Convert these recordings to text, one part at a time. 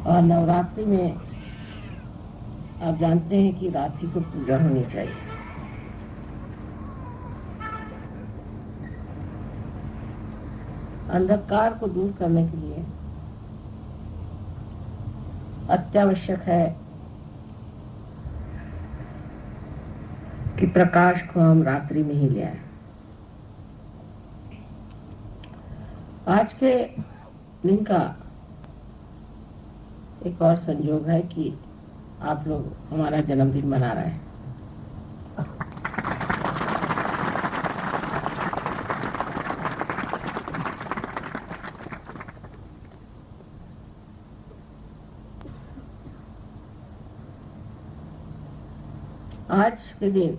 और नवरात्रि में आप जानते हैं कि रात्रि को पूजा होनी चाहिए। अंधकार को दूर करने के लिए अत्यावश्यक है कि प्रकाश को हम रात्रि में ही ले आए। आज के दिन का एक और संयोग है कि आप लोग हमारा जन्मदिन मना रहे हैं। आज के दिन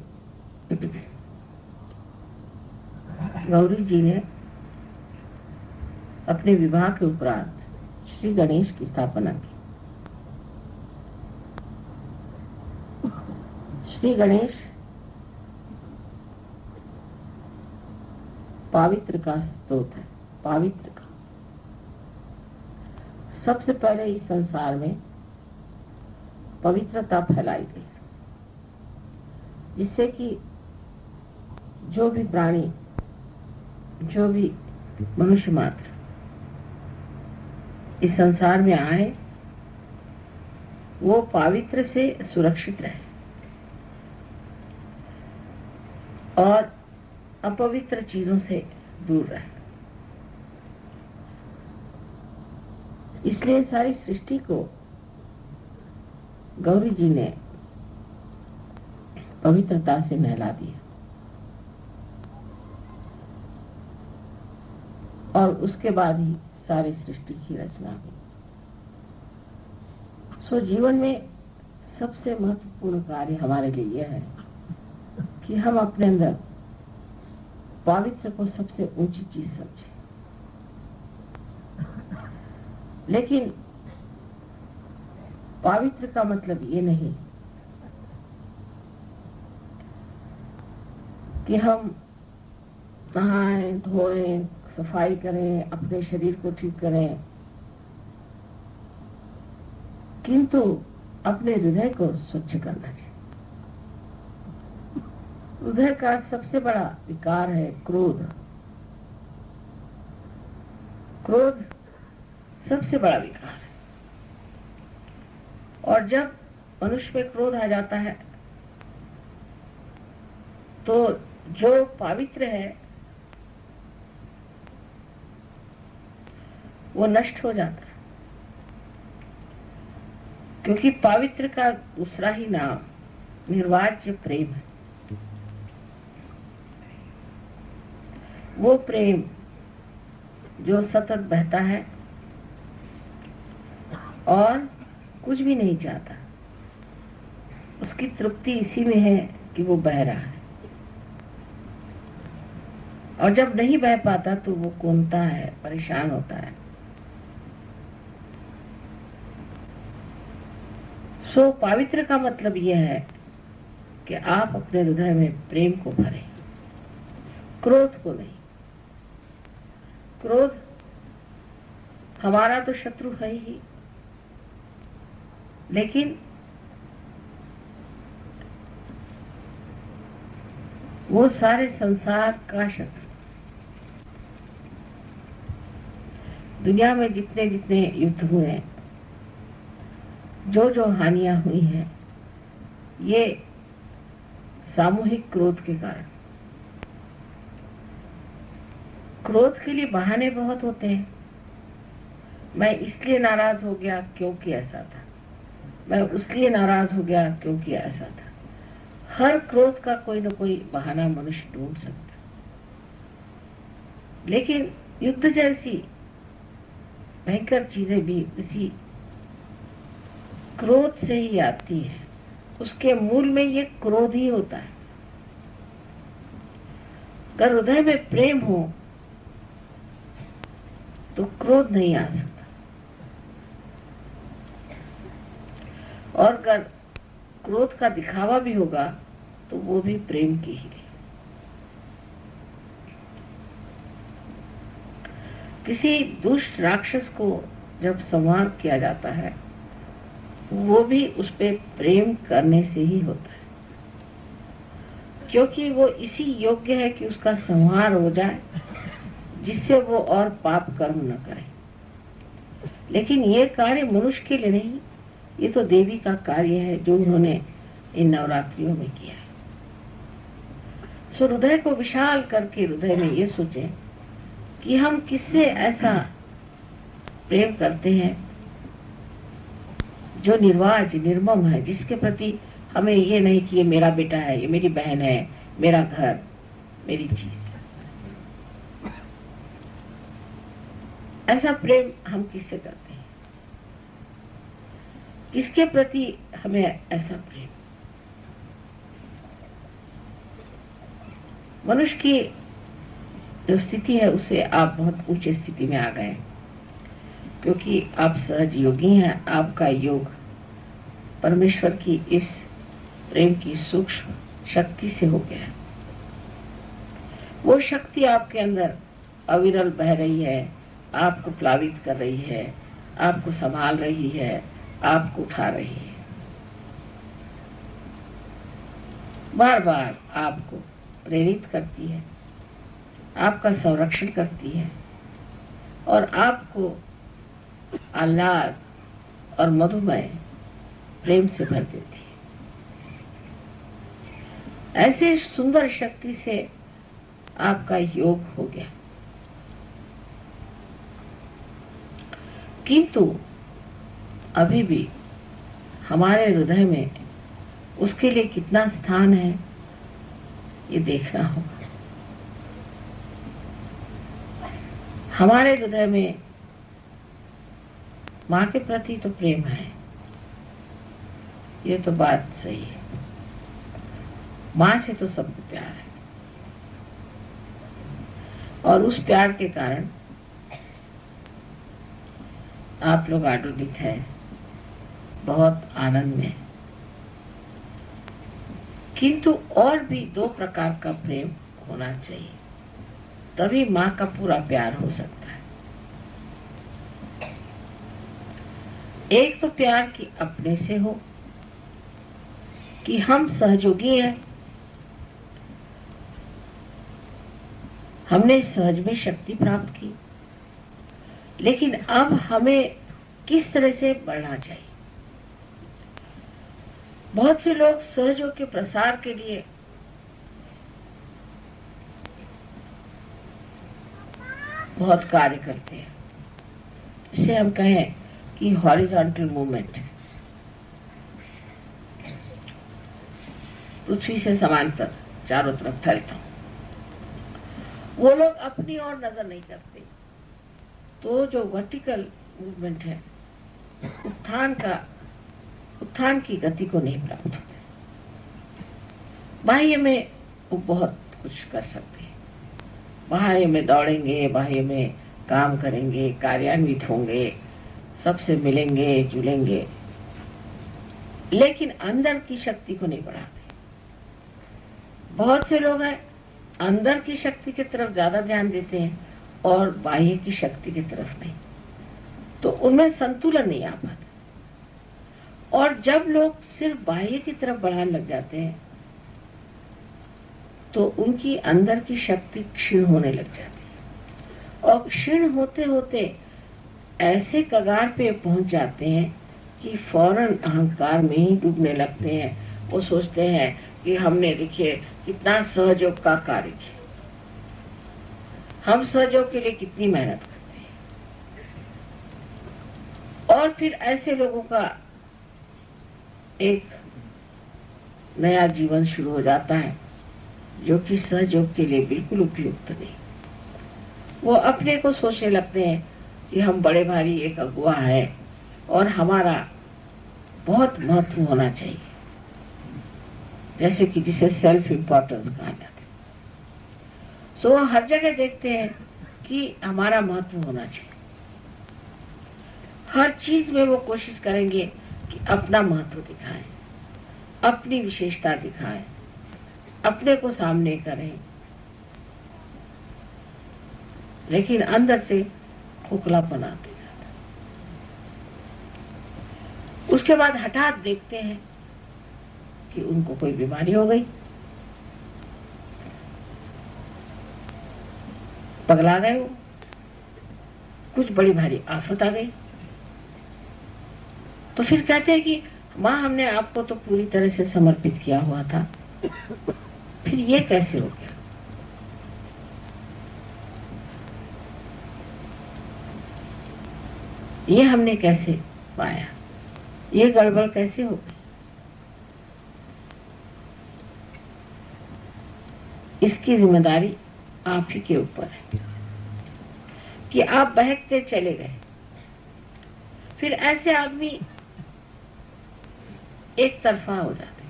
गौरी जी ने अपने विवाह के उपरांत श्री गणेश की स्थापना की। श्री गणेश पवित्र का स्तोत्र है, पवित्र का। सबसे पहले इस संसार में पवित्रता फैलाई गई, जिससे कि जो भी प्राणी, जो भी मनुष्य मात्र इस संसार में आए वो पवित्र से सुरक्षित रहे और अपवित्र चीजों से दूर रहे। इसलिए सारी सृष्टि को गौरी जी ने पवित्रता से नहला दिया और उसके बाद ही सारी सृष्टि की रचना हुई। सो जीवन में सबसे महत्वपूर्ण कार्य हमारे लिए यह है कि हम अपने अंदर पवित्र को सबसे ऊंची चीज समझें। लेकिन पवित्र का मतलब ये नहीं कि हम नहाएं, धोएं, सफाई करें, अपने शरीर को ठीक करें, किंतु अपने हृदय को स्वच्छ करना चाहिए। हृदय का सबसे बड़ा विकार है क्रोध। क्रोध सबसे बड़ा विकार है और जब मनुष्य में क्रोध आ जाता है तो जो पवित्र है वो नष्ट हो जाता है, क्योंकि पवित्र का दूसरा ही नाम निर्वाज्य प्रेम है। वो प्रेम जो सतत बहता है और कुछ भी नहीं चाहता, उसकी तृप्ति इसी में है कि वो बह रहा है, और जब नहीं बह पाता तो वो कूदता है, परेशान होता है। सो पवित्र का मतलब यह है कि आप अपने हृदय में प्रेम को भरें, क्रोध को नहीं। क्रोध हमारा तो शत्रु है ही, लेकिन वो सारे संसार का शत्रु। दुनिया में जितने जितने युद्ध हुए हैं, जो जो हानियां हुई हैं, ये सामूहिक क्रोध के कारण। क्रोध के लिए बहाने बहुत होते हैं। मैं इसलिए नाराज हो गया क्योंकि ऐसा था, मैं उसलिए नाराज हो गया क्योंकि ऐसा था। हर क्रोध का कोई न कोई बहाना मनुष्य ढूंढ सकता। लेकिन युद्ध जैसी भयंकर चीजें भी इसी क्रोध से ही आती है। उसके मूल में ये क्रोध ही होता है। अगर हृदय में प्रेम हो तो क्रोध नहीं आ सकता, और अगर क्रोध का दिखावा भी होगा तो वो भी प्रेम की ही। किसी दुष्ट राक्षस को जब संहार किया जाता है वो भी उस पे प्रेम करने से ही होता है, क्योंकि वो इसी योग्य है कि उसका संहार हो जाए, जिससे वो और पाप कर्म न करे। लेकिन ये कार्य मनुष्य के लिए नहीं, ये तो देवी का कार्य है जो उन्होंने इन नवरात्रियों में किया है। सो हृदय को विशाल करके हृदय में ये सोचें कि हम किससे ऐसा प्रेम करते हैं जो निर्वाज निर्मम है, जिसके प्रति हमें ये नहीं कि ये मेरा बेटा है, ये मेरी बहन है, मेरा घर, मेरी चीज। ऐसा प्रेम हम किससे करते हैं? किसके प्रति हमें ऐसा प्रेम? मनुष्य की जो स्थिति है उससे आप बहुत ऊंचे स्थिति में आ गए, क्योंकि आप सहज योगी हैं। आपका योग परमेश्वर की इस प्रेम की सूक्ष्म शक्ति से हो गया। वो शक्ति आपके अंदर अविरल बह रही है, आपको प्लावित कर रही है, आपको संभाल रही है, आपको उठा रही है, बार बार आपको प्रेरित करती है, आपका संरक्षण करती है और आपको आह्लाद और मधुमय प्रेम से भर देती है। ऐसे सुंदर शक्ति से आपका योग हो गया। किंतु अभी भी हमारे हृदय में उसके लिए कितना स्थान है, ये देखना होगा। हमारे हृदय में माँ के प्रति तो प्रेम है, ये तो बात सही है। माँ से तो सबको प्यार है और उस प्यार के कारण आप लोग आनंदित हैं, बहुत आनंद में। किंतु और भी दो प्रकार का प्रेम होना चाहिए, तभी माँ का पूरा प्यार हो सकता है। एक तो प्यार की अपने से हो कि हम सहयोगी हैं, हमने सहज में शक्ति प्राप्त की, लेकिन अब हमें किस तरह से बढ़ना चाहिए। बहुत से लोग सहयोग के प्रसार के लिए बहुत कार्य करते हैं, इसे हम कहें कि हॉरिजॉन्टल मूवमेंट, पृथ्वी से समांतर चारों तरफ फैलता। वो लोग अपनी ओर नजर नहीं करते, तो जो वर्टिकल मूवमेंट है, उत्थान की गति को नहीं प्राप्त होते। बाह्य में वो बहुत कुछ कर सकते हैं, बाह्य में दौड़ेंगे, बाह्य में काम करेंगे, कार्यान्वित होंगे, सबसे मिलेंगे जुलेंगे, लेकिन अंदर की शक्ति को नहीं बढ़ाते। बहुत से लोग हैं अंदर की शक्ति की तरफ ज्यादा ध्यान देते हैं और बाह्य की शक्ति की तरफ नहीं, तो उनमें संतुलन नहीं आ पाता। और जब लोग सिर्फ बाह्य की तरफ बढ़ाने लग जाते हैं तो उनकी अंदर की शक्ति क्षीण होने लग जाती है, और क्षीण होते होते ऐसे कगार पे पहुंच जाते हैं कि फौरन अहंकार में ही डूबने लगते हैं। वो सोचते हैं कि हमने देखिए कितना सहयोग का कार्य किया, हम सहयोग के लिए कितनी मेहनत करते हैं। और फिर ऐसे लोगों का एक नया जीवन शुरू हो जाता है जो कि सहयोग के लिए बिल्कुल उपयुक्त नहीं। वो अपने को सोचने लगते हैं कि हम बड़े भारी एक अगुवा है और हमारा बहुत महत्व होना चाहिए, जैसे कि जिसे सेल्फ इम्पोर्टेंस कहा जाता है। सो वो हर जगह देखते हैं कि हमारा महत्व होना चाहिए। हर चीज में वो कोशिश करेंगे कि अपना महत्व दिखाएं, अपनी विशेषता दिखाएं, अपने को सामने करें, लेकिन अंदर से खोखलापन आते जाता है। उसके बाद हठात देखते हैं कि उनको कोई बीमारी हो गई, पगला गए, वो कुछ बड़ी भारी आफत आ गई। तो फिर कहते हैं कि माँ, हमने आपको तो पूरी तरह से समर्पित किया हुआ था, फिर ये कैसे हो गया? ये हमने कैसे पाया? ये गड़बड़ कैसे हो गई? इसकी जिम्मेदारी आप ही के ऊपर है कि आप बहकते चले गए। फिर ऐसे आदमी एक तरफा हो जाते,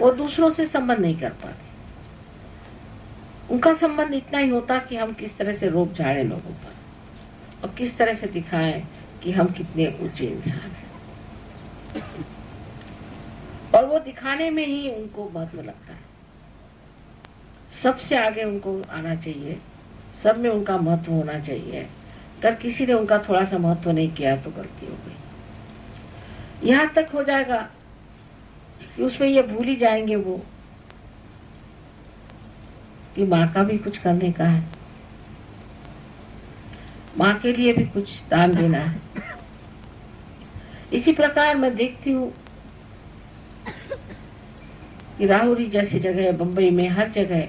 वो दूसरों से संबंध नहीं कर पाते। उनका संबंध इतना ही होता कि हम किस तरह से रोब झाड़े लोगों पर और किस तरह से दिखाएं कि हम कितने ऊंचे इंसान हैं। और वो दिखाने में ही उनको महत्व लगता है। सबसे आगे उनको आना चाहिए, सब में उनका महत्व होना चाहिए। अगर किसी ने उनका थोड़ा सा महत्व नहीं किया तो गलती हो गई। यहां तक हो जाएगा कि उसमें ये भूल ही जाएंगे वो कि माँ का भी कुछ करने का है, माँ के लिए भी कुछ दान देना है। इसी प्रकार मैं देखती हूँ कि राहुरी जैसी जगह, बंबई में हर जगह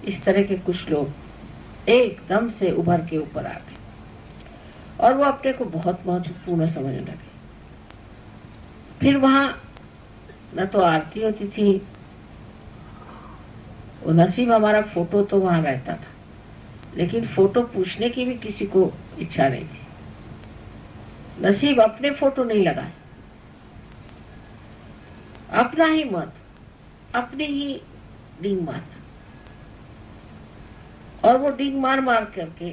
इस तरह के कुछ लोग एकदम से उभर के ऊपर आ गए और वो अपने को बहुत महत्वपूर्ण समझने लगे। फिर वहां न तो आरती होती थी, वो नसीब हमारा फोटो तो वहां रहता था, लेकिन फोटो पूछने की भी किसी को इच्छा नहीं थी। नसीब अपने फोटो नहीं लगाए, अपना ही मत, अपनी ही डींग मार, और वो डींग मार मार करके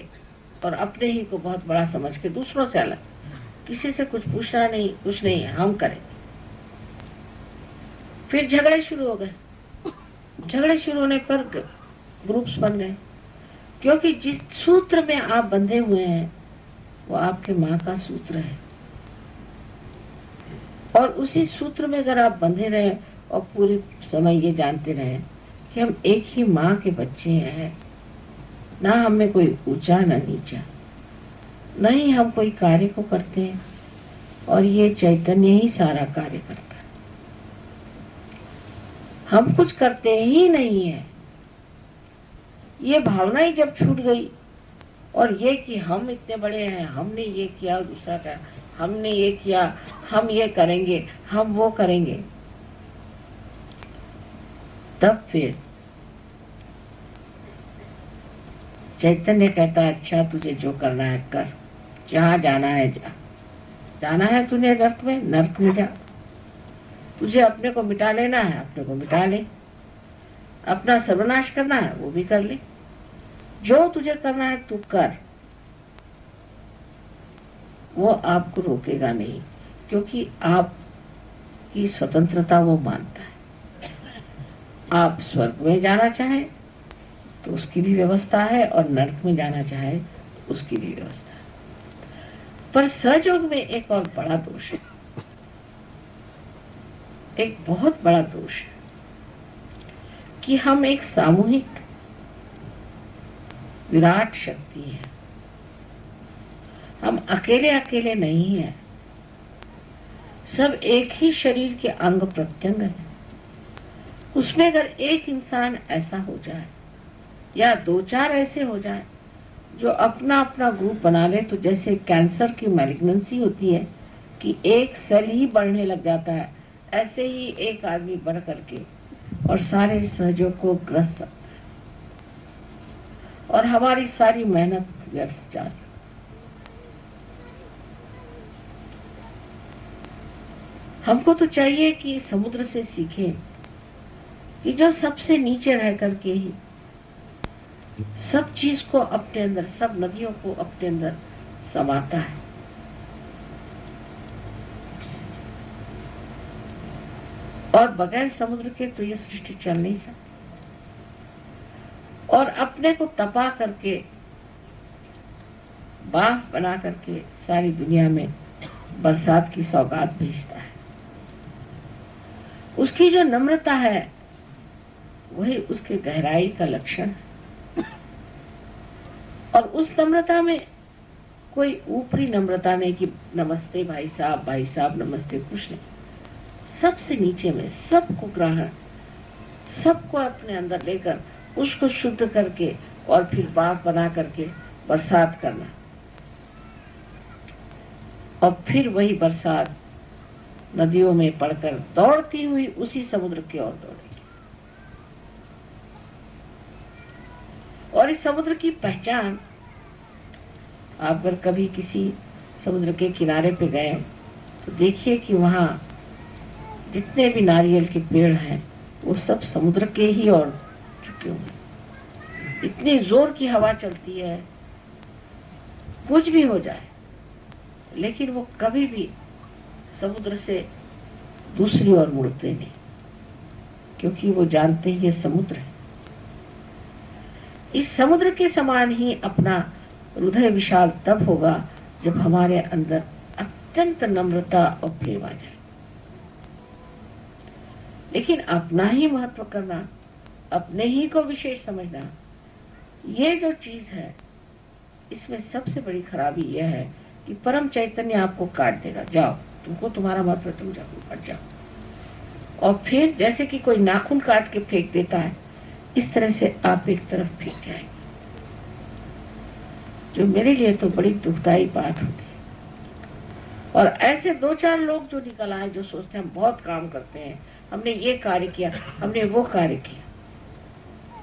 और अपने ही को बहुत बड़ा समझ के दूसरों से अलग, किसी से कुछ पूछना नहीं, कुछ नहीं, हम करें। फिर झगड़े शुरू हो गए। झगड़े शुरू होने पर ग्रुप्स बन गए, क्योंकि जिस सूत्र में आप बंधे हुए हैं वो आपके माँ का सूत्र है। और उसी सूत्र में अगर आप बंधे रहे और पूरे समय ये जानते रहे कि हम एक ही माँ के बच्चे हैं, ना हमें कोई ऊंचा ना नीचा, न ही हम कोई कार्य को करते हैं और ये चैतन्य ही सारा कार्य करता है। हम कुछ करते ही नहीं है। ये भावना ही जब छूट गई और ये कि हम इतने बड़े हैं, हमने ये किया, दूसरा का हमने ये किया, हम ये करेंगे, हम वो करेंगे, तब फिर चैतन्य कहता है, अच्छा तुझे जो करना है कर, जहां जाना है जा, जाना है तूने नर्क में जा, तुझे अपने को मिटा लेना है, अपने को मिटा ले, अपना सर्वनाश करना है वो भी कर ले, जो तुझे करना है तू कर। वो आपको रोकेगा नहीं, क्योंकि आपकी स्वतंत्रता वो मानता है। आप स्वर्ग में जाना चाहे तो उसकी भी व्यवस्था है, और नरक में जाना चाहे तो उसकी भी व्यवस्था है। पर सहयोग में एक और बड़ा दोष है, एक बहुत बड़ा दोष है कि हम एक सामूहिक विराट शक्ति है, हम अकेले अकेले नहीं हैं, सब एक ही शरीर के अंग प्रत्यंग है। उसमें अगर एक इंसान ऐसा हो जाए या दो चार ऐसे हो जाए जो अपना अपना ग्रुप बना ले, तो जैसे कैंसर की मैलिग्नेंसी होती है कि एक सेल ही बढ़ने लग जाता है, ऐसे ही एक आदमी बढ़ करके और सारे सहयोग को ग्रस्त सकता है और हमारी सारी मेहनत व्यर्थ जा सकती। हमको तो चाहिए कि समुद्र से सीखें कि जो सबसे नीचे रह करके ही सब चीज को अपने अंदर, सब नदियों को अपने अंदर समाता है, और बगैर समुद्र के तो ये सृष्टि चल नहीं सकती। और अपने को तपा करके, बाफ बना करके सारी दुनिया में बरसात की सौगात भेजता है। उसकी जो नम्रता है वही उसके गहराई का लक्षण है। और उस नम्रता में कोई ऊपरी नम्रता नहीं कि नमस्ते भाई साहब नमस्ते, कुछ नहीं। सबसे नीचे में सबको ग्रहण, सबको अपने अंदर लेकर उसको शुद्ध करके और फिर बाग बना करके बरसात करना, और फिर वही बरसात नदियों में पड़कर दौड़ती हुई उसी समुद्र की ओर दौड़ेगी। और इस समुद्र की पहचान, आप अगर कभी किसी समुद्र के किनारे पे गए तो देखिए कि वहां जितने भी नारियल के पेड़ हैं वो सब समुद्र के ही ओर झुके हुए। इतनी जोर की हवा चलती है, कुछ भी हो जाए, लेकिन वो कभी भी समुद्र से दूसरी ओर मुड़ते नहीं, क्योंकि वो जानते हैं ये समुद्र है। इस समुद्र के समान ही अपना हृदय विशाल तब होगा जब हमारे अंदर अत्यंत नम्रता और प्रेम आ जाए। लेकिन अपना ही महत्व करना, अपने ही को विशेष समझना, ये जो चीज है, इसमें सबसे बड़ी खराबी यह है कि परम चैतन्य आपको काट देगा। जाओ, तुमको तुम्हारा महत्व, तुम जाओ, हट जाओ। और फिर जैसे कि कोई नाखून काट के फेंक देता है, इस तरह से आप एक तरफ फेंक जाएंगे, जो मेरे लिए तो बड़ी दुखदायी बात होती है। और ऐसे 2-4 लोग जो निकल आए, जो सोचते हैं हम बहुत काम करते हैं, हमने ये कार्य किया, हमने वो कार्य किया,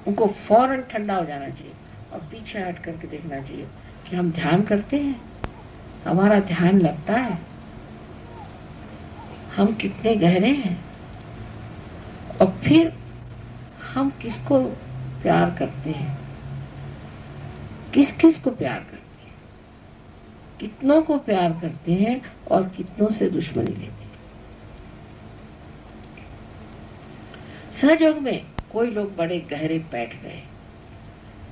उनको फौरन ठंडा हो जाना चाहिए और पीछे हट करके देखना चाहिए कि हम ध्यान करते हैं, हमारा ध्यान लगता है, हम कितने गहरे हैं, और फिर हम किसको प्यार करते हैं, किस किस को प्यार करते हैं, कितनों को प्यार करते हैं और कितनों से दुश्मनी लेते हैं। सहयोग में कोई लोग बड़े गहरे बैठ गए,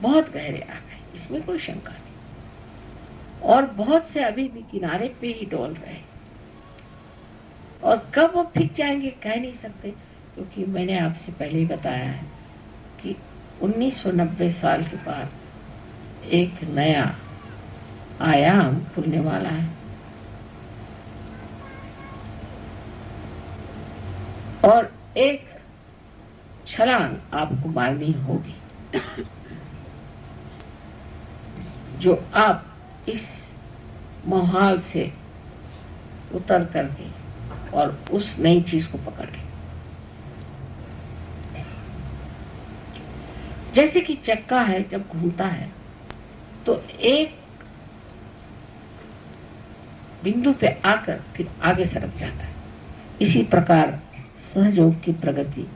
बहुत गहरे आ गए, इसमें कोई शंका नहीं, और बहुत से अभी भी किनारे पे ही डोल रहे, और कब वो फिर जाएंगे कह नहीं सकते, क्योंकि मैंने आपसे पहले ही बताया है कि 1990 साल के बाद एक नया आयाम खुलने वाला है, और एक छलांग आपको मारनी होगी, जो आप इस मोहाल से उतर करके और उस नई चीज को पकड़ लें। जैसे कि चक्का है, जब घूमता है तो एक बिंदु पे आकर फिर आगे सरक जाता है। इसी प्रकार सहयोग की प्रगति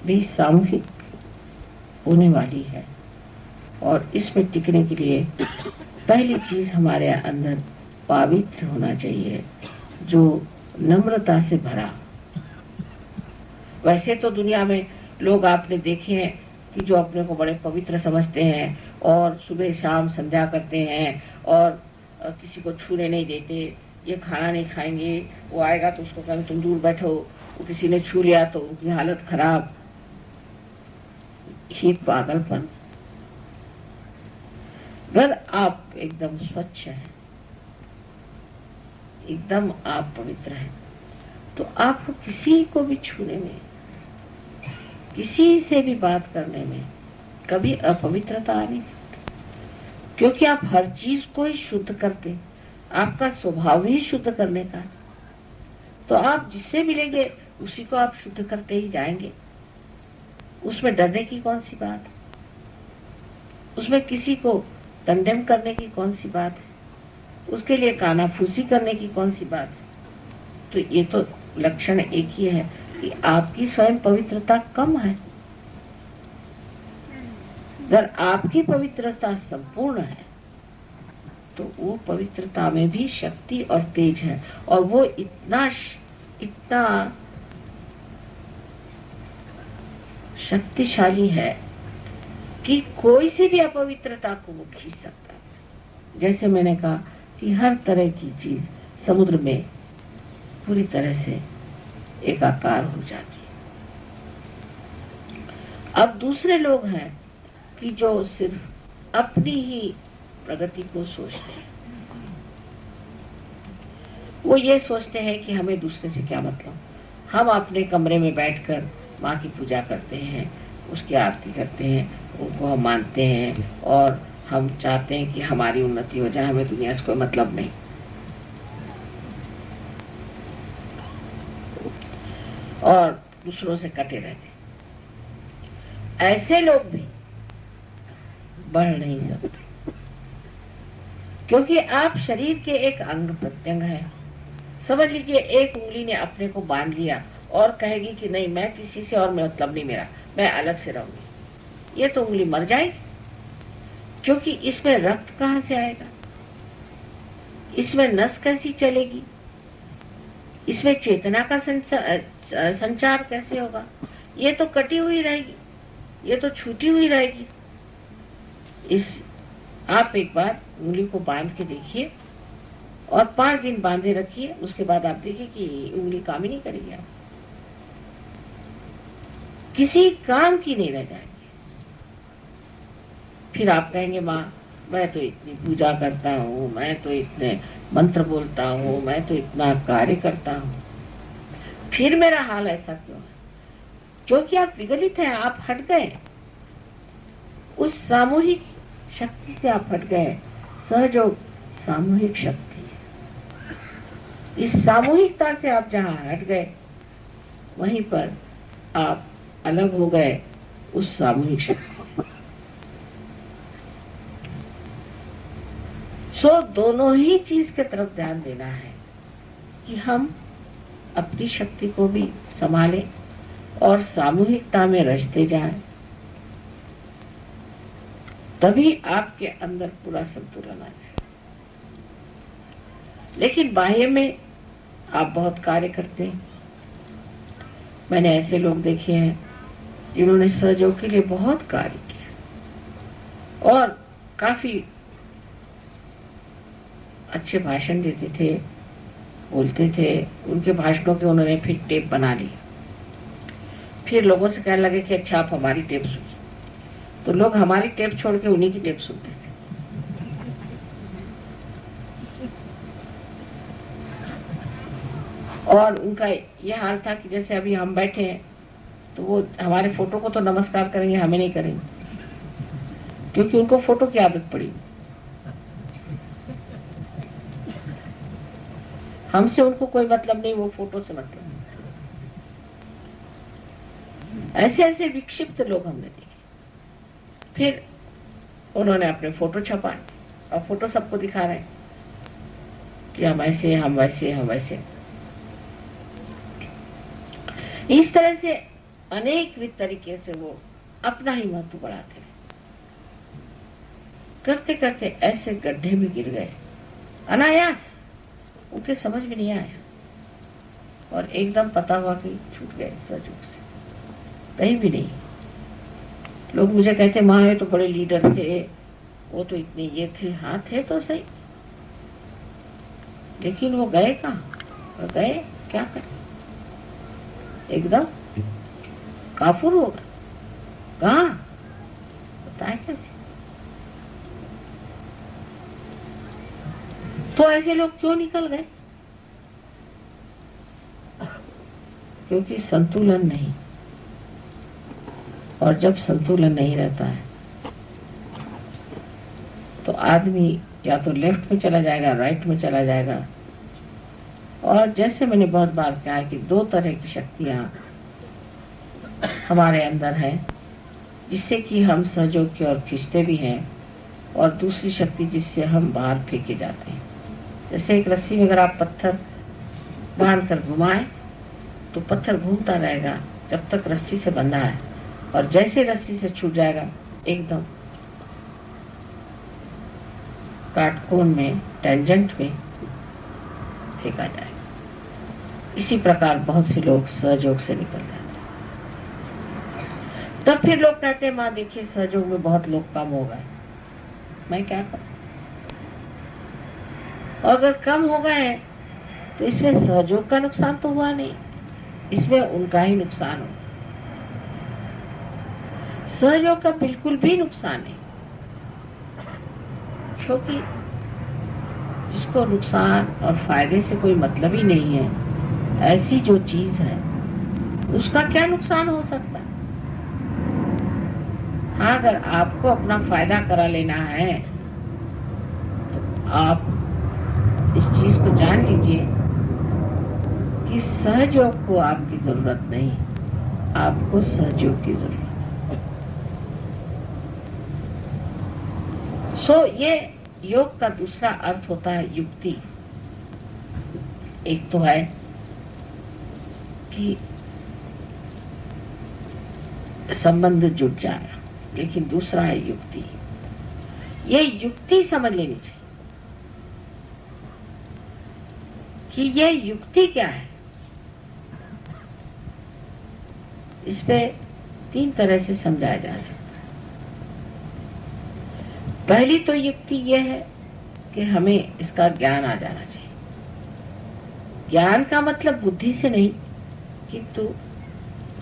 भी सामूहिक होने वाली है, और इसमें टिकने के लिए पहली चीज हमारे अंदर पवित्र होना चाहिए, जो नम्रता से भरा। वैसे तो दुनिया में लोग आपने देखे हैं कि जो अपने को बड़े पवित्र समझते हैं और सुबह शाम संध्या करते हैं और किसी को छूने नहीं देते, ये खाना नहीं खाएंगे, वो आएगा तो उसको कहेंगे तुम दूर बैठो, वो किसी ने छू लिया तो उनकी हालत खराब। ही पागलपन। अगर आप एकदम स्वच्छ हैं, एकदम आप पवित्र हैं, तो आपको किसी को भी छूने में, किसी से भी बात करने में कभी अपवित्रता आ नहीं सकती, क्योंकि आप हर चीज को ही शुद्ध करते, आपका स्वभाव ही शुद्ध करने का, तो आप जिससे मिलेंगे उसी को आप शुद्ध करते ही जाएंगे। उसमें डरने की कौन सी बात है, उसमें किसी को कंडेम करने की कौन सी बात है, उसके लिए कानाफूसी करने की कौन सी बात है। तो ये तो लक्षण एक ही है कि आपकी स्वयं पवित्रता कम है। अगर आपकी पवित्रता संपूर्ण है तो वो पवित्रता में भी शक्ति और तेज है, और वो इतना शक्तिशाली है कि कोई सी भी अपवित्रता को वो खींच सकता है। जैसे मैंने कहा कि हर तरह की चीज समुद्र में पूरी तरह से एकाकार हो जाती है। अब दूसरे लोग हैं कि जो सिर्फ अपनी ही प्रगति को सोचते हैं। वो ये सोचते हैं कि हमें दूसरे से क्या मतलब। हम अपने कमरे में बैठकर माँ की पूजा करते हैं, उसकी आरती करते हैं, उनको हम मानते हैं और हम चाहते हैं कि हमारी उन्नति हो जाए, हमें दुनिया से कोई मतलब नहीं। और दूसरों से कटे रहते। ऐसे लोग भी बढ़ नहीं सकते, क्योंकि आप शरीर के एक अंग प्रत्यंग है। समझ लीजिए एक उंगली ने अपने को बांध लिया और कहेगी कि नहीं, मैं किसी से और मतलब नहीं मेरा, मैं अलग से रहूंगी। ये तो उंगली मर जाएगी, क्योंकि इसमें रक्त कहां से आएगा, इसमें नस कैसी चलेगी, इसमें चेतना का संचार कैसे होगा। ये तो कटी हुई रहेगी, ये तो छूटी हुई रहेगी। आप एक बार उंगली को बांध के देखिए और 5 दिन बांधे रखिए, उसके बाद आप देखिए कि उंगली काम ही नहीं करेगी, आप किसी काम की नहीं रह जाएगी। फिर आप कहेंगे माँ मैं तो इतनी पूजा करता हूँ, मैं तो इतने मंत्र बोलता हूँ, मैं तो इतना कार्य करता हूँ, फिर मेरा हाल ऐसा क्यों है? क्योंकि आप विगलित हैं, आप हट गए, उस सामूहिक शक्ति से आप हट गए। सहयोग सामूहिक शक्ति है। इस सामूहिकता से आप जहाँ हट गए, वहीं पर आप अलग हो गए उस सामूहिक शक्ति से। सो दोनों ही चीज के तरफ ध्यान देना है कि हम अपनी शक्ति को भी संभालें और सामूहिकता में रचते जाएं, तभी आपके अंदर पूरा संतुलन आ जाए। लेकिन बाह्य में आप बहुत कार्य करते हैं। मैंने ऐसे लोग देखे हैं जिन्होंने सहयोग के लिए बहुत कार्य किया और काफी अच्छे भाषण देते थे, बोलते थे। उनके भाषणों के उन्होंने फिर टेप बना ली। फिर लोगों से कहने लगे कि अच्छा आप हमारी टेप सुनिए। तो लोग हमारी टेप छोड़ के उन्हीं की टेप सुनते थे। और उनका ये हाल था कि जैसे अभी हम बैठे हैं तो वो हमारे फोटो को तो नमस्कार करेंगे, हमें नहीं करेंगे, क्योंकि उनको फोटो की आदत पड़ी। हमसे उनको कोई मतलब नहीं, वो फोटो से मतलब नहीं। ऐसे ऐसे विक्षिप्त लोग हमने देखे। फिर उन्होंने अपने फोटो छपाए और फोटो सबको दिखा रहे हैं कि हम ऐसे, हम वैसे, हम वैसे। इस तरह से अनेक तरीके से वो अपना ही महत्व बढ़ाते रहे। करते करते ऐसे गड्ढे में गिर गए अनायास, उनके समझ में नहीं आया और एकदम पता हुआ कि छूट गए सहयोग से, कहीं भी नहीं। लोग मुझे कहते माँ ये तो बड़े लीडर थे, वो तो इतने ये थे। हाँ थे तो सही, लेकिन वो गए कहाँ? गए क्या करें? एकदम काफुर हो गए। कहाँ बताए कैसे? तो ऐसे लोग क्यों निकल गए? क्योंकि संतुलन नहीं। और जब संतुलन नहीं रहता है तो आदमी या तो लेफ्ट में चला जाएगा, राइट में चला जाएगा। और जैसे मैंने बहुत बार कहा कि 2 तरह की शक्तियां हमारे अंदर है, जिससे कि हम सहयोग की ओर खींचते भी हैं, और दूसरी शक्ति जिससे हम बाहर फेंके जाते हैं। जैसे एक रस्सी में अगर आप पत्थर बांध कर घुमाएं तो पत्थर घूमता रहेगा जब तक रस्सी से बंधा है, और जैसे रस्सी से छूट जाएगा एकदम काटकोण में, टेंजेंट में फेंका जाएगा। इसी प्रकार बहुत से लोग सहयोग से निकल जाते हैं। तब फिर लोग कहते हैं माँ देखिए सहयोग में बहुत लोग कम हो गए, मैं क्या करूं? और अगर कम हो गए तो इसमें सहयोग का नुकसान तो हुआ नहीं, इसमें उनका ही नुकसान हो। सहयोग का बिल्कुल भी नुकसान नहीं, क्योंकि जिसको नुकसान और फायदे से कोई मतलब ही नहीं है, ऐसी जो चीज है उसका क्या नुकसान हो सकता है। हाँ, अगर आपको अपना फायदा करा लेना है तो आप इस चीज को जान लीजिए कि सहयोग को आपकी जरूरत नहीं, आपको सहयोग की जरूरत है। ये योग का दूसरा अर्थ होता है युक्ति। एक तो है कि संबंध जुट जाए, लेकिन दूसरा है युक्ति। ये युक्ति समझ लेनी चाहिए कि ये युक्ति क्या है। इस पे 3 तरह से समझाया जा सकता है। पहली तो युक्ति ये है कि हमें इसका ज्ञान आ जाना चाहिए। ज्ञान का मतलब बुद्धि से नहीं, किंतु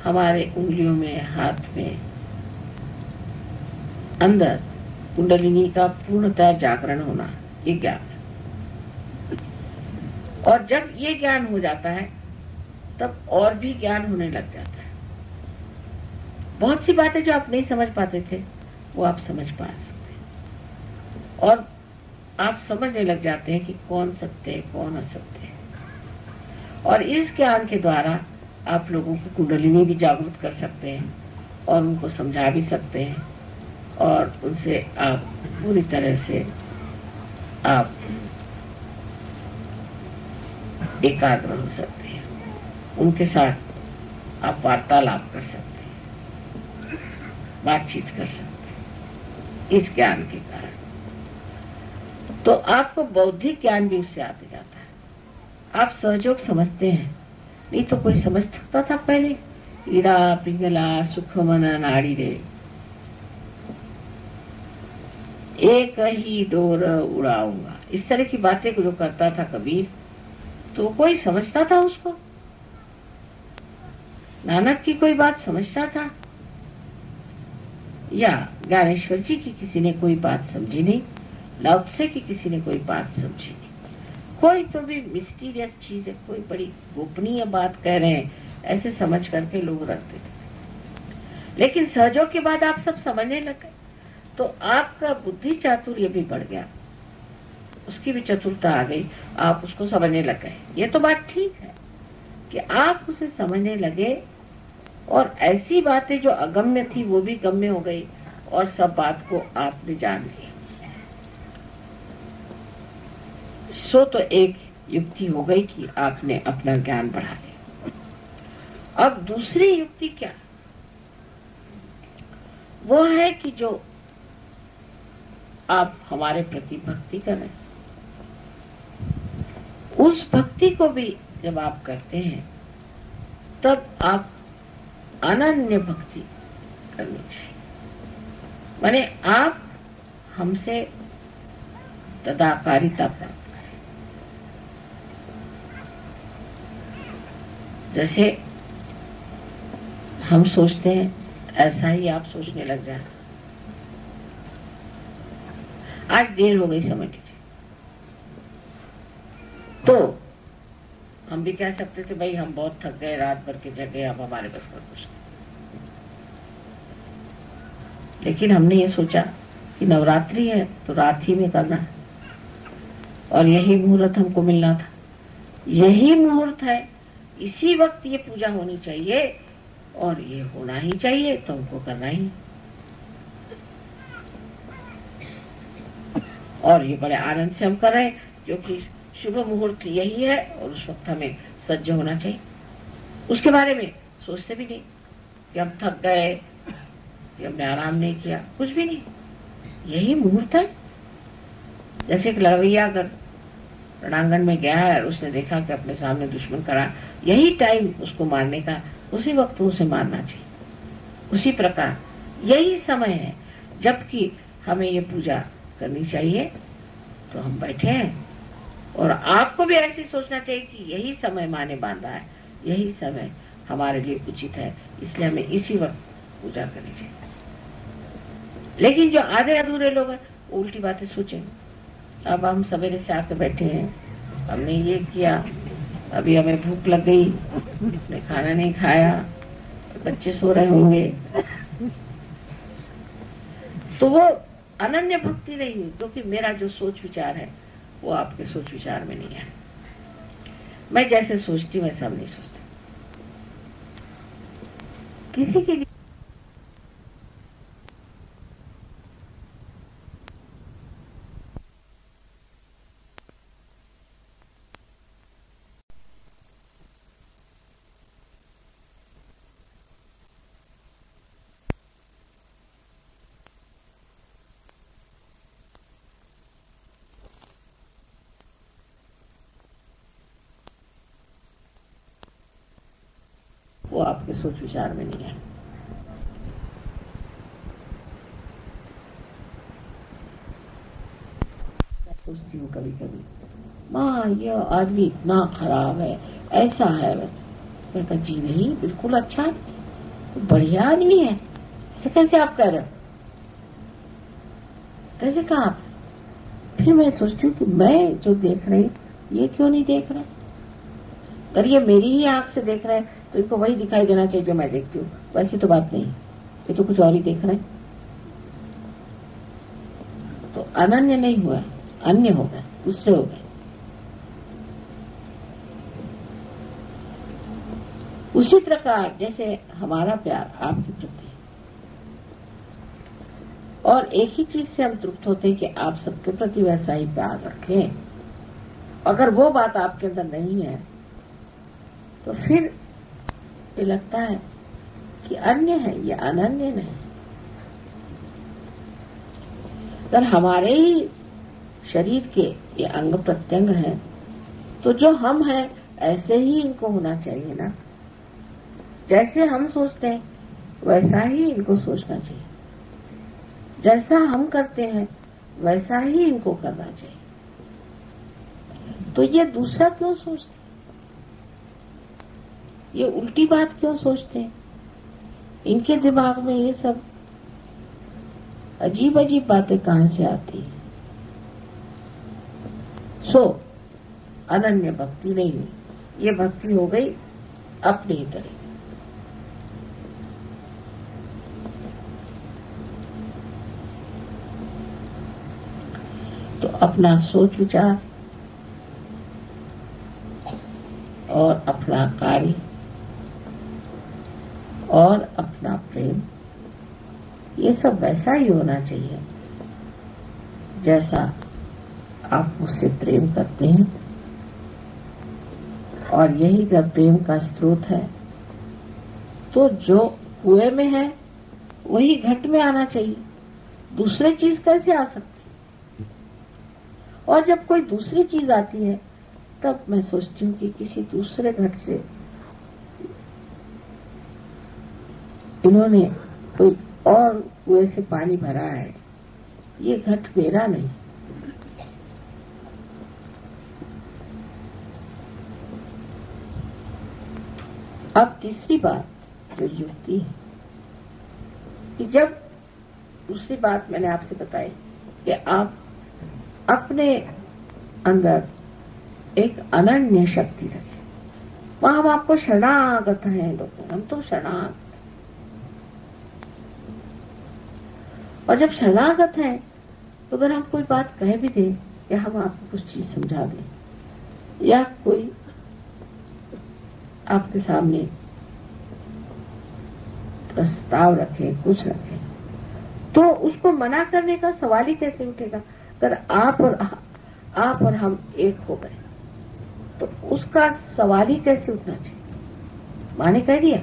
हमारे उंगलियों में, हाथ में, अंदर कुंडलिनी का पूर्णतः जागरण होना, ये ज्ञान है। और जब ये ज्ञान हो जाता है तब और भी ज्ञान होने लग जाता है। बहुत सी बातें जो आप नहीं समझ पाते थे वो आप समझ पा सकते हैं, और आप समझने लग जाते हैं कि कौन सत्य है, कौन असत्य है। और इस ज्ञान के द्वारा आप लोगों को कुंडलिनी भी जागृत कर सकते हैं और उनको समझा भी सकते हैं, और उनसे आप पूरी तरह से आप एकाग्र हो सकते हैं, उनके साथ आप वार्तालाप कर सकते हैं, बातचीत कर सकते हैं इस ज्ञान के कारण। तो आपको बौद्धिक ज्ञान भी उससे आते जाता है। आप सहयोग समझते हैं, नहीं तो कोई समझ सकता था पहले? ईड़ा पिंगला सुख मन नाड़ी रे, एक ही डोर उड़ाऊंगा, इस तरह की बातें जो करता था कबीर, तो कोई समझता था उसको? नानक की कोई बात समझता था? या ज्ञानेश्वर जी की किसी ने कोई बात समझी नहीं, लाओ त्से की किसी ने कोई बात समझी नहीं। कोई तो भी मिस्टीरियस चीज है, कोई बड़ी गोपनीय बात कह रहे हैं, ऐसे समझ करके लोग रखते थे। लेकिन सहयोग के बाद आप सब समझने लगे तो आपका बुद्धि चातुर्य भी बढ़ गया, उसकी भी चतुरता आ गई, आप उसको समझने लग गए। ये तो बात ठीक है कि आप उसे समझने लगे, और ऐसी बातें जो अगम्य थी वो भी गम्य हो गई, और सब बात को आपने जान लिया। सो तो एक युक्ति हो गई कि आपने अपना ज्ञान बढ़ा लिया। अब दूसरी युक्ति क्या? वो है कि जो आप हमारे प्रति भक्ति कर रहे हैं, उस भक्ति को भी जब आप करते हैं तब आप अनन्य भक्ति करनी चाहिए। माने आप हमसे तदाकारिता प्राप्त करें। जैसे हम सोचते हैं ऐसा ही आप सोचने लग जाए। आज देर हो गई समझ लीजिए, तो हम भी कह सकते थे भाई हम बहुत थक गए, रात भर के जगे, अब हमारे बस का कुछ नहीं। लेकिन हमने ये सोचा कि नवरात्रि है तो रात ही में करना है, और यही मुहूर्त हमको मिलना था, यही मुहूर्त है, इसी वक्त ये पूजा होनी चाहिए और ये होना ही चाहिए, तो हमको करना ही। और ये बड़े आनंद से हम कर रहे हैं, क्योंकि शुभ मुहूर्त यही है और उस वक्त हमें सज्ज होना चाहिए। उसके बारे में सोचते भी नहीं कि हम थक गए, कि हमने आराम नहीं किया, कुछ भी नहीं। यही मुहूर्त है। जैसे एक लड़वैया अगर रणांगण में गया है और उसने देखा कि अपने सामने दुश्मन खड़ा, यही टाइम उसको मारने का, उसी वक्त उसे मारना चाहिए। उसी प्रकार यही समय है जबकि हमें ये पूजा करनी चाहिए। तो हम बैठे हैं और आपको भी ऐसे सोचना चाहिए कि यही समय माँ ने बांधा है, यही समय हमारे लिए उचित है, इसलिए हमें इसी वक्त पूजा करनी चाहिए। लेकिन जो आधे अधूरे लोग हैं वो उल्टी बातें सोचेंगे। अब हम सवेरे से आकर बैठे हैं, हमने ये किया, अभी हमें भूख लग गई, हमने खाना नहीं खाया, बच्चे सो रहे होंगे, तो वो अनन्य भक्ति नहीं हुई, क्योंकि मेरा जो सोच विचार है वो आपके सोच विचार में नहीं है। मैं जैसे सोचती हूँ वैसा हम नहीं सोचते। किसी के लिए वो आपके सोच विचार में नहीं है। मैं सोचती हूँ कभी कभी, माँ ये आदमी इतना खराब है, ऐसा है। मैं कहा जी नहीं, बिल्कुल अच्छा है, बढ़िया आदमी है। ऐसे कैसे आप कह रहे हो, कैसे कहा आप? फिर मैं सोचती हूँ कि मैं जो देख रही ये क्यों नहीं देख रहा? अगर ये मेरी ही आंख से देख रहे हैं तो इनको वही दिखाई देना चाहिए जो मैं देखती हूँ। वैसी तो बात नहीं, ये तो कुछ और ही देख रहे हैं। तो अनन्य नहीं हुआ, अन्य हो गए, दूसरे हो गए। उसी प्रकार जैसे हमारा प्यार आपके प्रति, और एक ही चीज से हम तृप्त होते हैं कि आप सबके प्रति वैसा ही प्यार रखें। अगर वो बात आपके अंदर नहीं है तो फिर ये लगता है कि अन्य है, ये अनन्य नहीं। अगर हमारे ही शरीर के ये अंग प्रत्यंग हैं तो जो हम हैं ऐसे ही इनको होना चाहिए ना। जैसे हम सोचते हैं वैसा ही इनको सोचना चाहिए, जैसा हम करते हैं वैसा ही इनको करना चाहिए। तो ये दूसरा क्यों सोचते, ये उल्टी बात क्यों सोचते हैं? इनके दिमाग में ये सब अजीब अजीब बातें कहां से आती है? अनन्य भक्ति नहीं हुई, ये भक्ति हो गई अपनी ही तरह। तो अपना सोच विचार और अपना कार्य और अपना प्रेम, ये सब वैसा ही होना चाहिए जैसा आप मुझसे प्रेम करते हैं। और यही जब प्रेम का स्रोत है तो जो कुएं में है वही घट में आना चाहिए, दूसरी चीज कैसे आ सकती? और जब कोई दूसरी चीज आती है तब मैं सोचती हूँ कि किसी दूसरे घट से इन्होंने कोई और कुएं से पानी भरा है, ये घट मेरा नहीं। अब तीसरी बात जो युक्ति है कि जब दूसरी बात मैंने आपसे बताई कि आप अपने अंदर एक अनन्य शक्ति रखें, वहां हम आपको शरणागत हैं लोग, हम तो शरणागत। और जब शरणागत हैं तो अगर हम कोई बात कह भी दें या हम आपको कुछ चीज समझा दें या कोई आपके सामने प्रस्ताव रखें, कुछ रखें, तो उसको मना करने का सवाल ही कैसे उठेगा? अगर आप और हम एक हो गए तो उसका सवाल ही कैसे उठना चाहिए? माँ ने कह दिया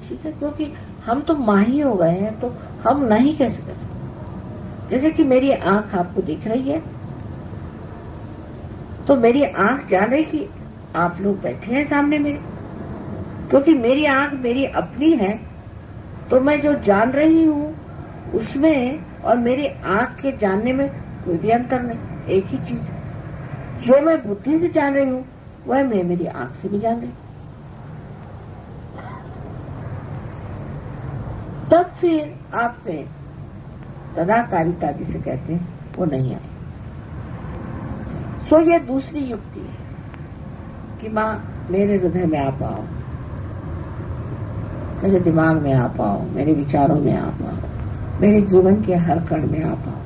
ठीक है, क्योंकि हम तो माँ ही हो गए हैं तो हम नहीं कैसे कर सकते? जैसे कि मेरी आंख आपको दिख रही है तो मेरी आंख जान रही कि आप लोग बैठे हैं सामने मेरे, क्योंकि मेरी आंख मेरी अपनी है तो मैं जो जान रही हूँ उसमें और मेरी आंख के जानने में कोई भी अंतर नहीं, एक ही चीज है। जो मैं बुद्धि से जान रही हूं वह मैं मेरी आंख से भी जान रही हूं। तब फिर आप में तदाकारिता जिसे कहते हैं वो नहीं आई। सो ये दूसरी युक्ति है कि मां मेरे हृदय में आ पाओ, मेरे दिमाग में आ पाओ, मेरे विचारों में आ पाओ, मेरे जीवन के हर कण में आ पाओ।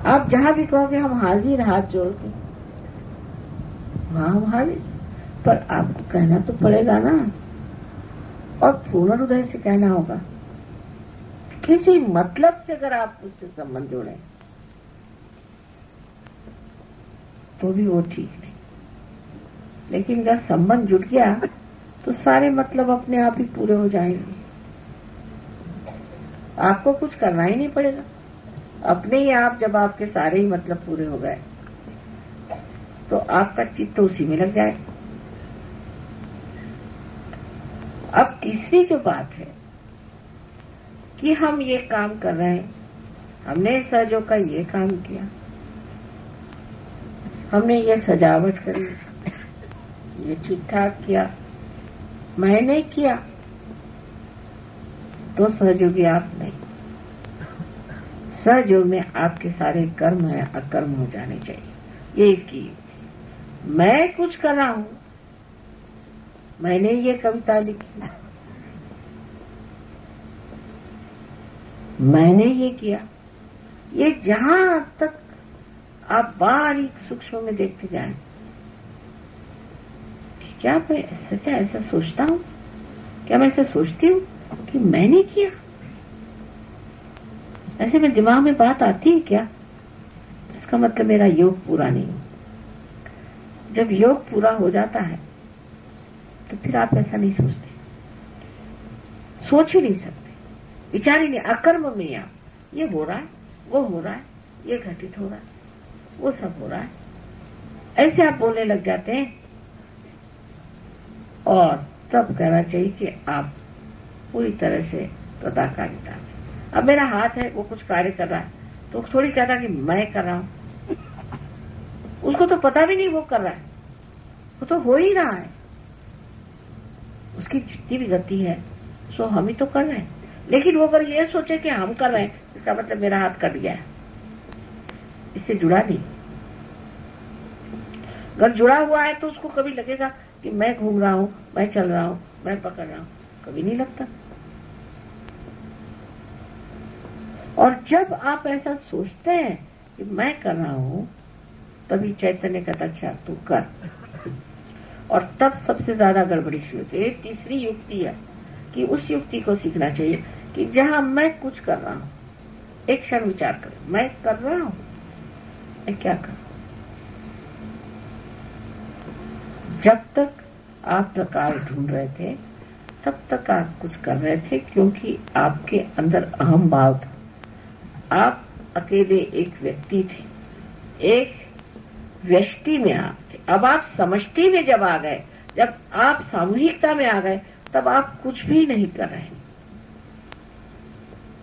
आप जहां भी कहोगे हम हाजिर, हाथ जोड़ के वहां हम हाजिर। पर आपको कहना तो पड़ेगा ना, और पूर्ण हृदय से कहना होगा। किसी मतलब से अगर आप उससे संबंध जोड़े तो भी वो ठीक नहीं, लेकिन अगर संबंध जुट गया तो सारे मतलब अपने आप ही पूरे हो जाएंगे। आपको कुछ करना ही नहीं पड़ेगा, अपने ही आप। जब आपके सारे ही मतलब पूरे हो गए तो आपका चित्त उसी में लग जाए। अब तीसरी जो बात है कि हम ये काम कर रहे हैं, हमने सहयोग का ये काम किया, हमने ये सजावट करी, ये ठीक ठाक किया, मैंने किया, तो सहयोगी आप नहीं। सहयोग में आपके सारे कर्म है अकर्म हो जाने चाहिए। ये इसकी मैं कुछ कर रहा हूं, मैंने ये कविता लिखी, मैंने ये किया, ये जहां तक आप बारीक सूक्ष्म में देखते जाएं, क्या मैं ऐसा सोचता हूं, क्या मैं ऐसा सोचती हूं कि मैंने किया? ऐसे में दिमाग में बात आती है क्या? इसका मतलब मेरा योग पूरा नहीं। जब योग पूरा हो जाता है तो फिर आप ऐसा नहीं सोचते, सोच ही नहीं सकते, विचार ही नहीं। अकर्म में आप ये हो रहा है, वो हो रहा है, ये घटित हो रहा है, वो सब हो रहा है, ऐसे आप बोलने लग जाते हैं। और तब कहना चाहिए कि आप पूरी तरह से तदाकारिता में। अब मेरा हाथ है, वो कुछ कार्य कर रहा है, तो थोड़ी कहता कि मैं कर रहा हूं, उसको तो पता भी नहीं वो कर रहा है, वो तो हो ही रहा है। उसकी जितनी भी गति है सो हम ही तो कर रहे हैं। लेकिन वो अगर ये सोचे कि हम कर रहे हैं, इसका मतलब मेरा हाथ कट गया है, इससे जुड़ा नहीं। अगर जुड़ा हुआ है तो उसको कभी लगेगा कि मैं घूम रहा हूं, मैं चल रहा हूं, मैं पकड़ रहा हूं, कभी नहीं लगता। और जब आप ऐसा सोचते हैं कि मैं कर रहा हूं, तभी चैतन्य कहता अच्छा तू कर। और तब सबसे ज्यादा गड़बड़ी शुरू होती है। तीसरी युक्ति है कि उस युक्ति को सीखना चाहिए कि जहां मैं कुछ कर रहा हूं, एक क्षण विचार कर, मैं कर रहा हूं, मैं क्या कर। जब तक आप प्रकार ढूंढ रहे थे तब तक आप कुछ कर रहे थे, क्योंकि आपके अंदर अहम भाव था। आप अकेले एक व्यक्ति थे, एक व्यष्टि में आप थे। अब आप समष्टि में जब आ गए, जब आप सामूहिकता में आ गए, तब आप कुछ भी नहीं कर रहे,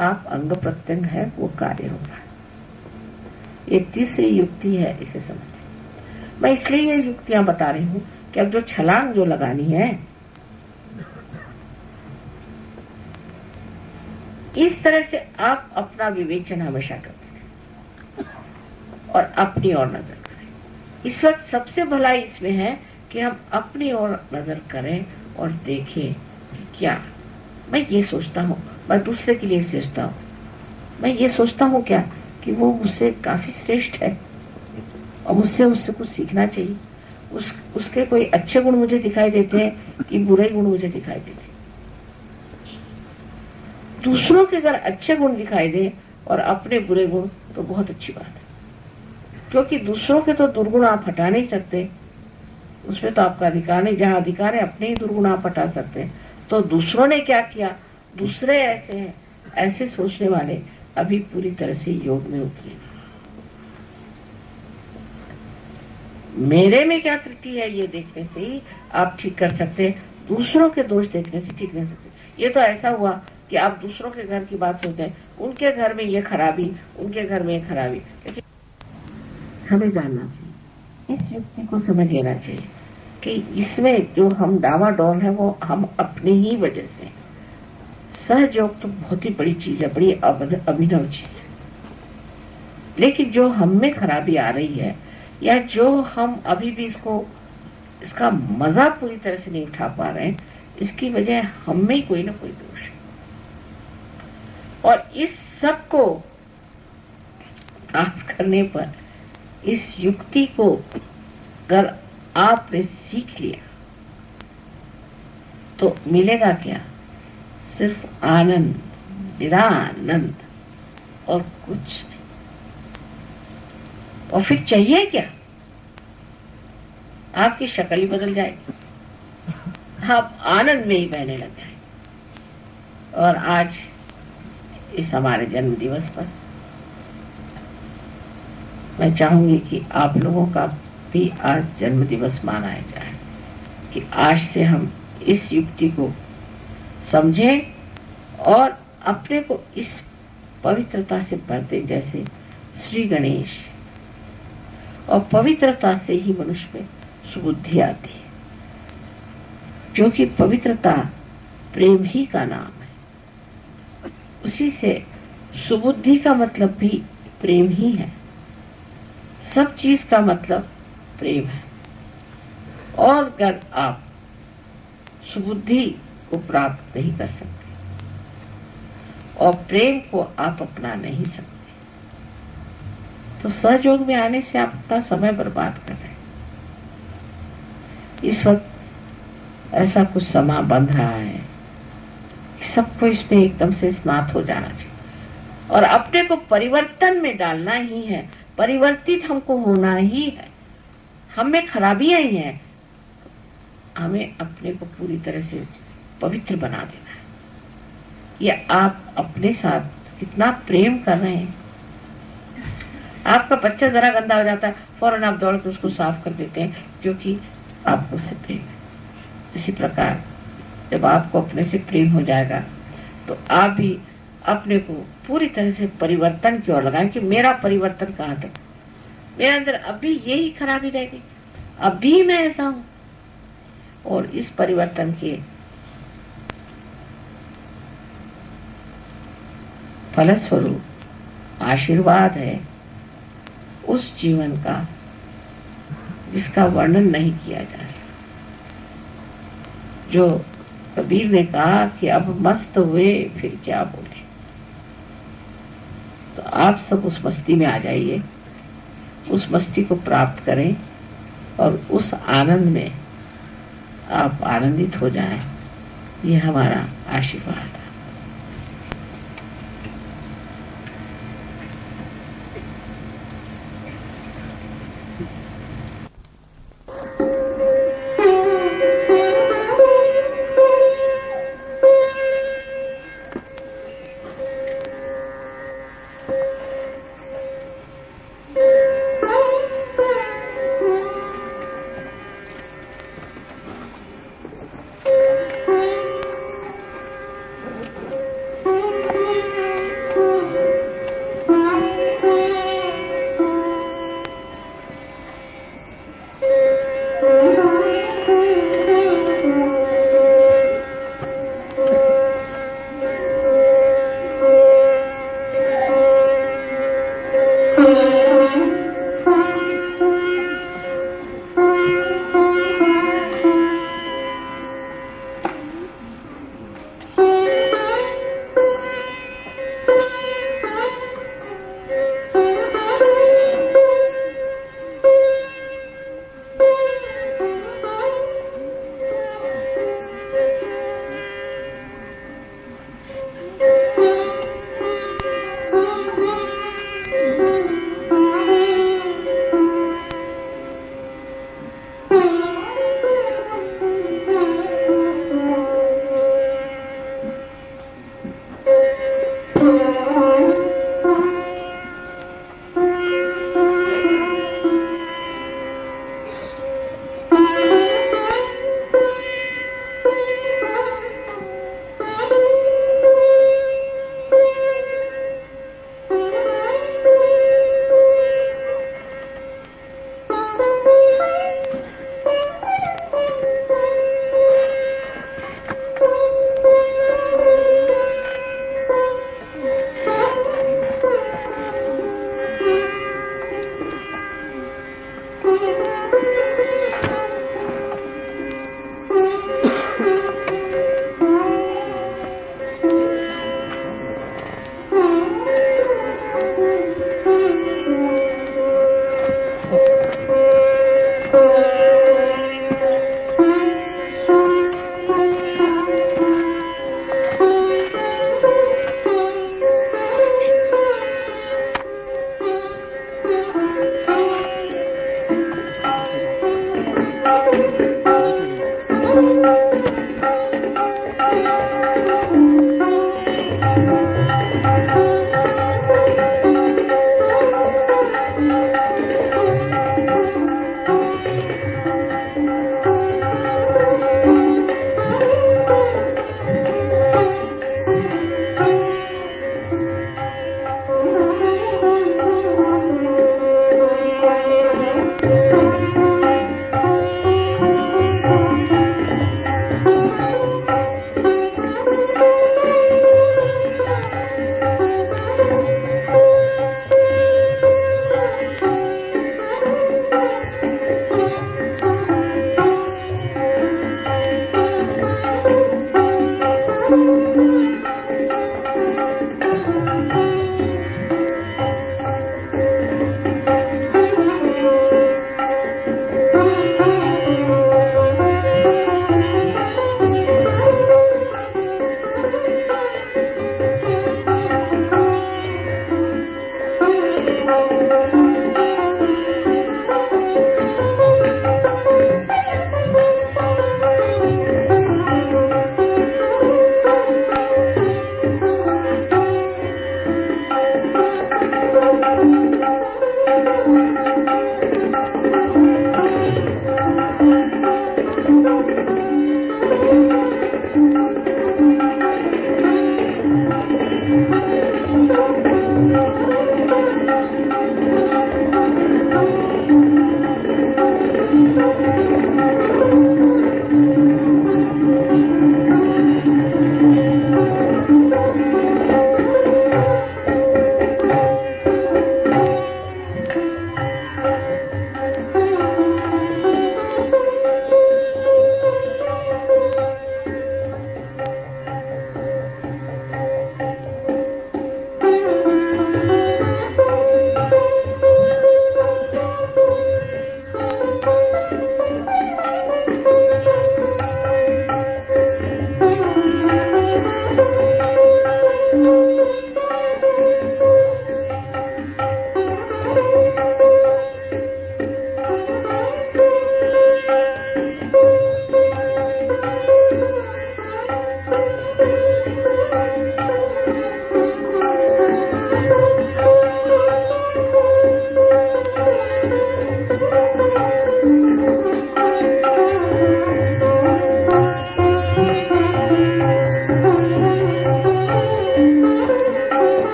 आप अंग प्रत्यंग है, वो कार्य हो रहा है। ये तीसरी युक्ति है, इसे समझें। मैं इसलिए ये युक्तियां बता रही हूं कि अब जो छलांग जो लगानी है, इस तरह से आप अपना विवेचन हमेशा करते हैं और अपनी ओर नजर करें। इस वक्त सबसे भलाई इसमें है कि हम अपनी ओर नजर करें और देखें कि क्या मैं ये सोचता हूं, मैं दूसरे के लिए सोचता हूं, मैं ये सोचता हूं क्या कि वो मुझसे काफी श्रेष्ठ है और मुझसे उससे कुछ सीखना चाहिए। उसके कोई अच्छे गुण मुझे दिखाई देते हैं कि बुरे गुण मुझे दिखाई देते हैं। दूसरों के अगर अच्छे गुण दिखाई दे और अपने बुरे गुण, तो बहुत अच्छी बात है, क्योंकि दूसरों के तो दुर्गुण आप हटा नहीं सकते, उसमें तो आपका अधिकार नहीं। जहां अधिकार है अपने ही दुर्गुण आप हटा सकते हैं। तो दूसरों ने क्या किया, दूसरे ऐसे हैं, ऐसे सोचने वाले अभी पूरी तरह से योग में उतरे। मेरे में क्या त्रुटि है ये देखने से ही आप ठीक कर सकते हैं, दूसरों के दोष देखने से ठीक नहीं सकते। ये तो ऐसा हुआ कि आप दूसरों के घर की बात सोचते हैं, उनके घर में ये खराबी, उनके घर में ये खराबी। लेकिन हमें जानना चाहिए इस युक्ति को समझ लेना चाहिए कि इसमें जो हम डावाडोल है वो हम अपनी ही वजह से। सहयोग तो बहुत ही बड़ी चीज है, बड़ी अभिनव चीज है, लेकिन जो हम में खराबी आ रही है या जो हम अभी भी इसका मजा पूरी तरह से नहीं उठा पा रहे हैं, इसकी वजह हम में कोई ना कोई दोष है। और इस सब को प्राप्त करने पर इस युक्ति को अगर आपने सीख लिया तो मिलेगा क्या? सिर्फ आनंद, निरानंद और कुछ नहीं। और फिर चाहिए क्या? आपकी शक्ल ही बदल जाएगी, आप आनंद में ही बहने लग जाएंगे। और आज इस हमारे जन्म दिवस पर मैं चाहूंगी कि आप लोगों का भी आज जन्म दिवस मनाया जाए, कि आज से हम इस युक्ति को समझें और अपने को इस पवित्रता से भरते, जैसे श्री गणेश। और पवित्रता से ही मनुष्य में सुबुद्धि आती है, क्योंकि पवित्रता प्रेम ही का नाम है। उसी से सुबुद्धि का मतलब भी प्रेम ही है। सब चीज का मतलब प्रेम है। और अगर आप सुबुद्धि को प्राप्त नहीं कर सकते और प्रेम को आप अपना नहीं सकते, तो सहयोग में आने से आप अपना समय बर्बाद कर रहे हैं। इस वक्त ऐसा कुछ समा बन रहा है कि सबको इसमें एकदम से स्नात हो जाना चाहिए और अपने को परिवर्तन में डालना ही है। परिवर्तित हमको होना ही है। हम में खराबियां ही हैं, हमें अपने को पूरी तरह से पवित्र बना देना है। ये आप अपने साथ कितना प्रेम कर रहे हैं। आपका बच्चा जरा गंदा हो जाता है, फौरन आप दौड़ के उसको साफ कर देते हैं, क्योंकि आपको उससे प्रेम है। इसी प्रकार जब आपको अपने से प्रेम हो जाएगा तो आप भी अपने को पूरी तरह से परिवर्तन की ओर लगाएं कि मेरा परिवर्तन कहाँ तक। मेरे अंदर अभी यही खराबी रह गई, अभी मैं ऐसा हूं। और इस परिवर्तन के फलस्वरूप आशीर्वाद है उस जीवन का जिसका वर्णन नहीं किया जा सकता। जो कबीर ने कहा कि अब मस्त हुए फिर क्या बोले। तो आप सब उस मस्ती में आ जाइए, उस मस्ती को प्राप्त करें और उस आनंद में आप आनंदित हो जाएं। ये हमारा आशीर्वाद है।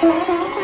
Thank you.